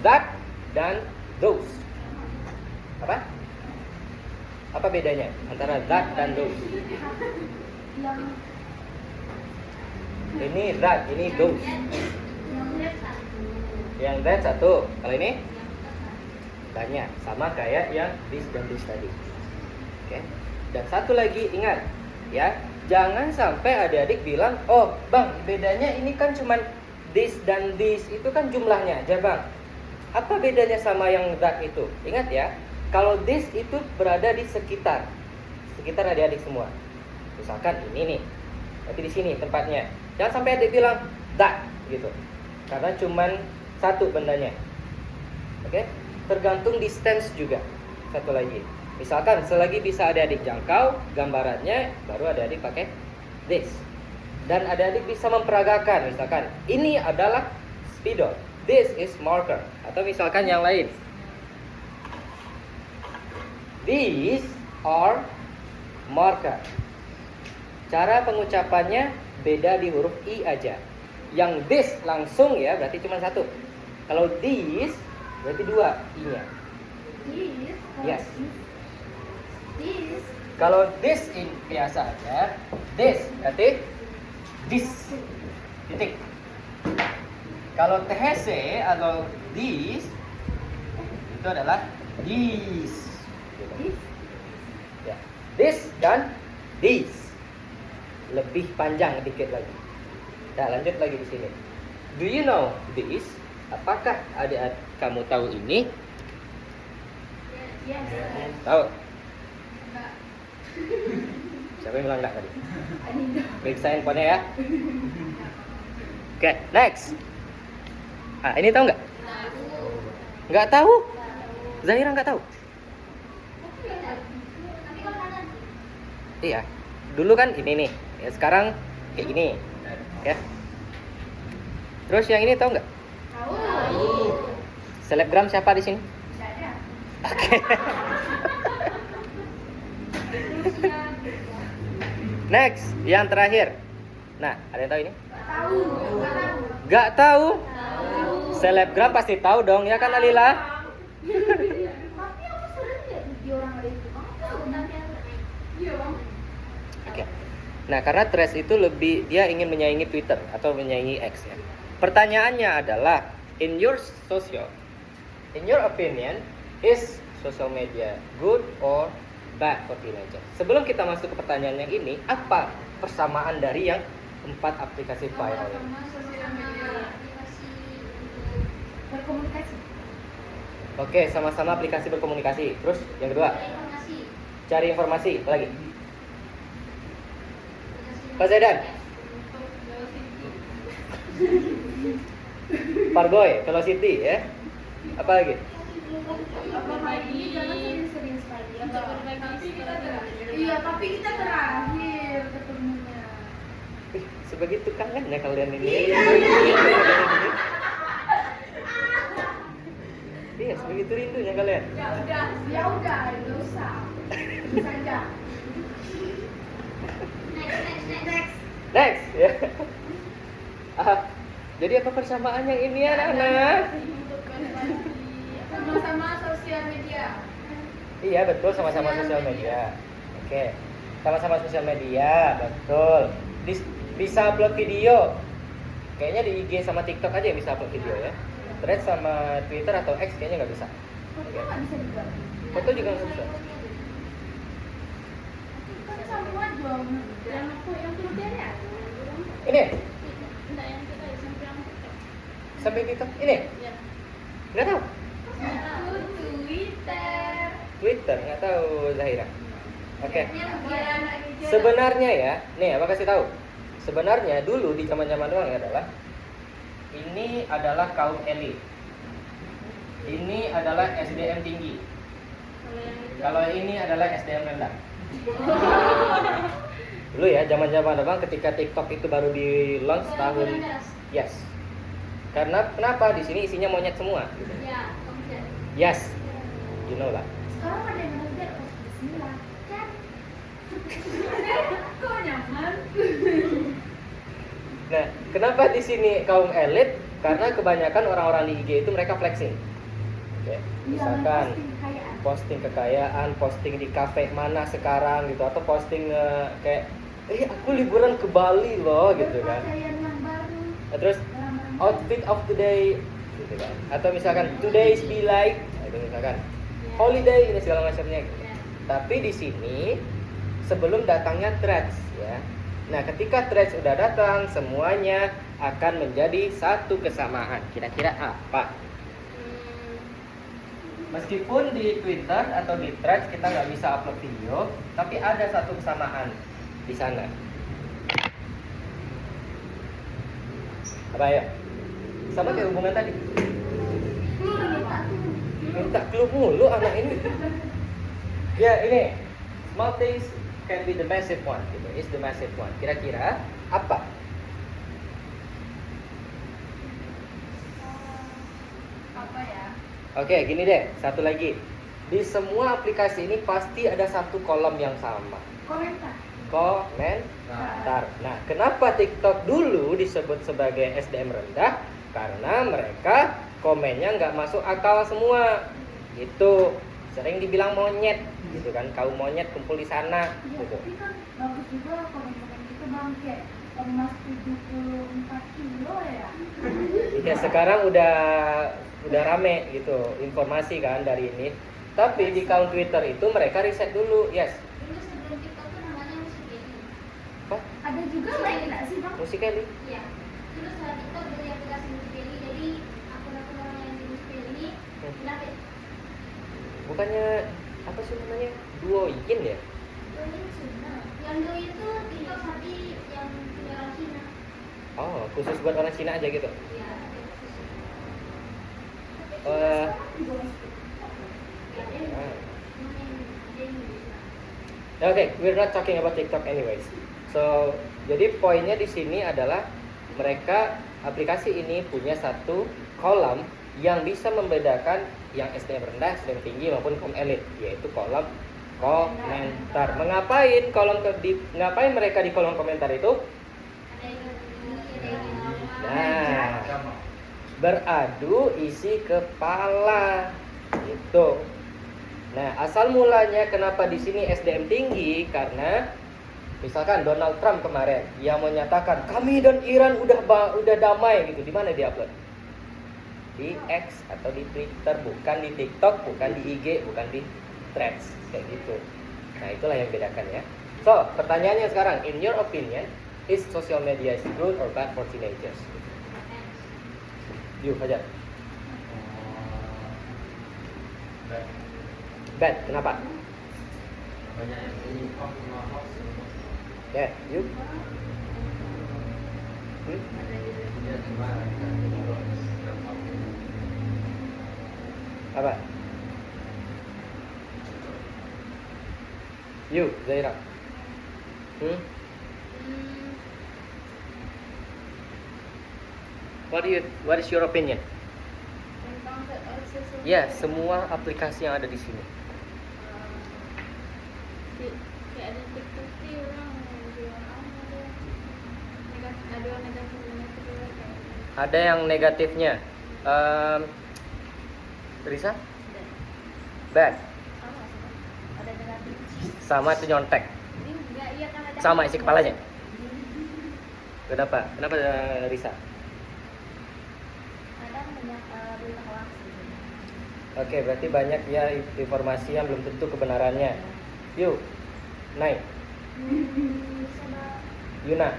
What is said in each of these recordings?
that dan those. Apa? Apa bedanya antara that dan those? Ini that, ini those. Yang that satu. Kalau ini banyak, sama kayak yang this dan those tadi. Oke. Dan satu lagi ingat, ya, jangan sampai adik-adik bilang, oh bang, bedanya ini kan cuman this dan this, itu kan jumlahnya aja bang. Apa bedanya sama yang that itu? Ingat ya, kalau this itu berada di sekitar adik-adik semua. Misalkan ini nih, berarti di sini tempatnya. Jangan sampai adik bilang that gitu, karena cuman satu bendanya. Oke? Tergantung distance juga. Satu lagi. Misalkan selagi bisa adik-adik jangkau gambarannya, baru adik-adik pakai this. Dan adik-adik bisa memperagakan, misalkan ini adalah spidol, this is marker, atau misalkan yang lain. These are marker. Cara pengucapannya beda di huruf i aja. Yang this langsung ya berarti cuma satu. Kalau these berarti dua i-nya. Yes. Kalau this in biasa aja, this berarti this. Titik. Kalau THC atau this itu adalah these. Ya. This dan this. Lebih panjang dikit lagi. Nah, lanjut lagi di sini. Do you know this? Apakah adik kamu tahu ini? Yes. Tahu? Siapa yang bilang enggak tadi? Periksa handphonenya ya. Oke, next. Ah, ini tahu nggak? Nggak tahu? Zahira nggak tahu? Iya. Dulu kan ini nih. Ya, sekarang kayak gini. Ya. Terus yang ini tahu nggak? Tahu. Selebgram siapa di sini? Tidak ada. Oke. Next, yang terakhir. Nah, ada yang tahu ini? Tahu. Nggak tahu? Selebgram pasti tahu dong, ya kan Alila? Tapi aku sering lihat video orang ada itu. Kamu tahu nanti ada. Iya bang. Oke. Nah, karena Threads itu lebih dia ingin menyaingi Twitter atau menyaingi X ya. Pertanyaannya adalah, in your opinion, is social media good or bad for teenager? Sebelum kita masuk ke pertanyaan yang ini, apa persamaan dari yang 4 aplikasi viral ini? Sosial media, aplikasi berkomunikasi. Oke, sama-sama aplikasi berkomunikasi. Terus yang kedua, cari informasi. Apa lagi? Pak Zaidan? Pargoy, Velocity ya. Apa lagi? Apalagi jangan sering-sering sekali. Tapi kita terakhir. Iya, tapi kita terakhir ketemunya. Sebegitu kangennya kalian ini. Iya, sebegitu rindunya kalian. Ya udah, nggak usah. Saja. Next ya. Jadi apa persamaan yang ini anak-anak? Sama-sama sosial media. Iya betul, sama-sama sosial media. Oke, sama-sama sosial media, betul. Bisa upload video. Kayaknya di IG sama TikTok aja yang bisa upload video ya. Threads sama Twitter atau X kayaknya nggak bisa. Foto nggak bisa juga. Foto juga nggak bisa. Kan sama dong. Yang Twitter ya. Ini Enggak yang kita sampai yang TikTok. sampai TikTok ini Ya. nggak tahu. Itu Twitter. Twitter nggak tahu Zahira. Oke. Yang Sebenarnya ya, nih apa kasih tahu. Sebenarnya dulu di zaman-zaman doang adalah ini adalah kaum elit. Ini adalah SDM tinggi. Kalau ini adalah SDM rendah. Dulu ya, zaman-zaman abang ketika TikTok itu baru di launch tahun. Yes. Karena kenapa di sini isinya monyet semua gitu. Ya, Yes. You know lah. sekarang ada yang ngejar bismillah kan. Kok nyaman? Nah, kenapa di sini kaum elit? Karena kebanyakan orang-orang di IG itu mereka flexing. Ya, misalkan posting kekayaan, posting di kafe mana sekarang gitu, atau posting kayak aku liburan ke Bali loh gitu kan. Nah, terus outfit of the day gitu kan. Atau misalkan today's be like, itu misalkan holiday ini segala macamnya gitu. Tapi di sini sebelum datangnya threads ya. Nah, ketika threads udah datang, semuanya akan menjadi satu kesamaan. Kira-kira apa? Meskipun di Twitter atau di threads kita nggak bisa upload video, tapi ada satu kesamaan di sana. Apa ya? Sama kayak hubungan tadi. Minta clue mulu anak ini. Ya ini, small things can be the massive one. Gitu. Is the massive one. Kira-kira apa? Apa ya? Oke, gini deh, satu lagi. Di semua aplikasi ini pasti ada satu kolom yang sama. Komentar. Nah, kenapa TikTok dulu disebut sebagai SDM rendah? Karena mereka komennya nggak masuk akal semua. Itu sering dibilang monyet, gitu kan? Kaum monyet kumpul di sana. Iya, Gitu. tapi kan bagus juga komen-komen itu bang, kayak emas 74 kilo ya. Ya sekarang udah rame gitu informasi kan dari ini. Tapi di account Twitter itu mereka riset dulu, yes. Dulu sebelum TikTok tuh namanya Musical.ly. Apa? Ada juga lain nggak sih bang? Musical.ly? Iya. Dulu setelah TikTok dari aplikasi Musical.ly, jadi akun-akun orang yang di Musical.ly pindah ke Bukannya apa sih namanya? Douyin ya? Douyin Cina. Yang Douyin itu TikTok tapi yang punya orang Cina. Oh, khusus buat orang Cina aja gitu. Iya. Eh, Okay, we're not talking about TikTok anyways. So, jadi poinnya di sini adalah mereka aplikasi ini punya satu kolom yang bisa membedakan yang SDM rendah, SDM tinggi maupun kom elit, yaitu kolom komentar. Ngapain mereka di kolom komentar itu? Nah, beradu isi kepala itu. Nah, asal mulanya kenapa di sini SDM tinggi karena misalkan Donald Trump kemarin yang menyatakan kami dan Iran udah damai gitu. Di mana dia upload? Di X atau di Twitter, bukan di TikTok, bukan di IG, bukan di Threads kayak gitu. Nah, itulah yang bedakan ya. So, pertanyaannya sekarang, in your opinion, is social media is good or bad for teenagers? Yuk aja. Bad, kenapa? Banyak yang menyimpang sama hoax. Ya, yuk. Dia sembarang kan Apa? Yuk, Zaira. What is your opinion? Tentang sosial Ya, semua aplikasi yang ada di sini. kayak ada TikTok sih orang bilang ada yang negatif juga kayak Ada yang negatifnya. Risa? Bad. ada negatif. Sama itu nyontek. Ini enggak iya kan ada. Sama isi kepalanya. Kenapa? Kenapa Risa? Kadang banyak berita hoax gitu. Oke, berarti banyak ya informasi yang belum tentu kebenarannya. Yuk, naik. Yuna.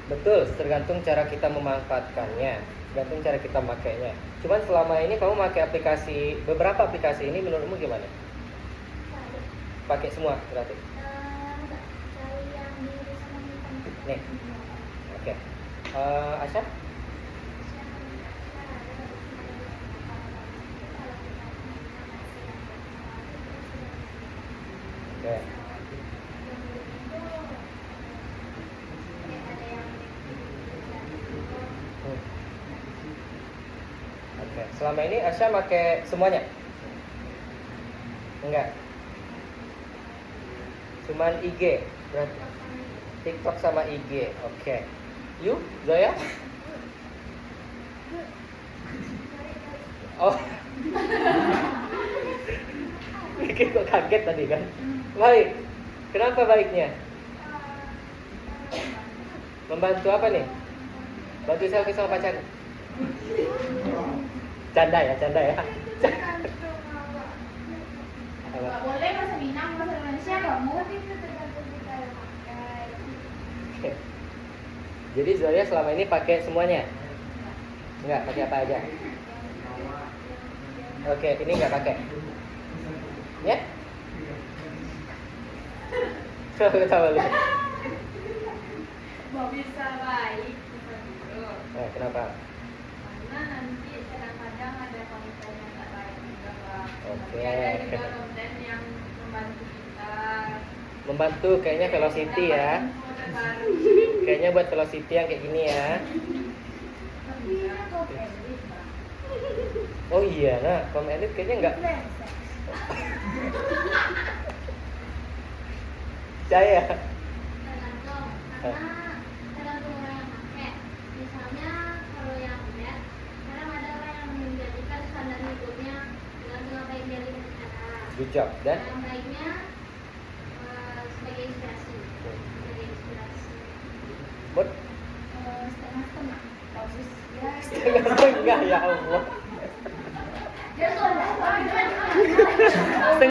Betul, tergantung cara kita memanfaatkannya, tergantung cara kita makainya. Cuman selama ini kamu pakai aplikasi, beberapa aplikasi ini menurutmu gimana? Pakai semua berarti? Nih, oke. Asya? Oke. Oke, selama ini Asya pakai semuanya? Enggak. Cuman IG berarti. TikTok sama IG. Oke. You, Zoya? Oh. Pikir kok kaget tadi kan? Baik. Kenapa baiknya? Membantu apa nih? Bantu selfie sama pacar. Canda ya. Apa? Nggak boleh bahasa Minang, bahasa Indonesia kamu. Oke. Jadi Zoya selama ini pakai semuanya? Enggak, pakai apa aja? Oke, ini enggak pakai. Ya? Tahu lu. Mau bisa baik. Kenapa? Karena nanti kadang-kadang ada konten yang tak baik juga, Bang. Oke. Tapi ada juga konten yang membantu kita. Membantu kayaknya Velocity ya. Info terbaru. Kayaknya buat Velocity yang kayak gini ya. Tapi kok edit, Bang? Oh iya, nah, kom edit kayaknya enggak percaya. Tergantung, karena tergantung orang yang pakai. Misalnya kalau yang bed, kadang ada orang yang menjadikan standar hidupnya tergantung apa yang dia lihat di sana. Good job. Dan Yang baiknya sebagai inspirasi. Sebagai inspirasi. buat Setengah-setengah. Bagus. Ya. enggak ya Allah. Ya sudah.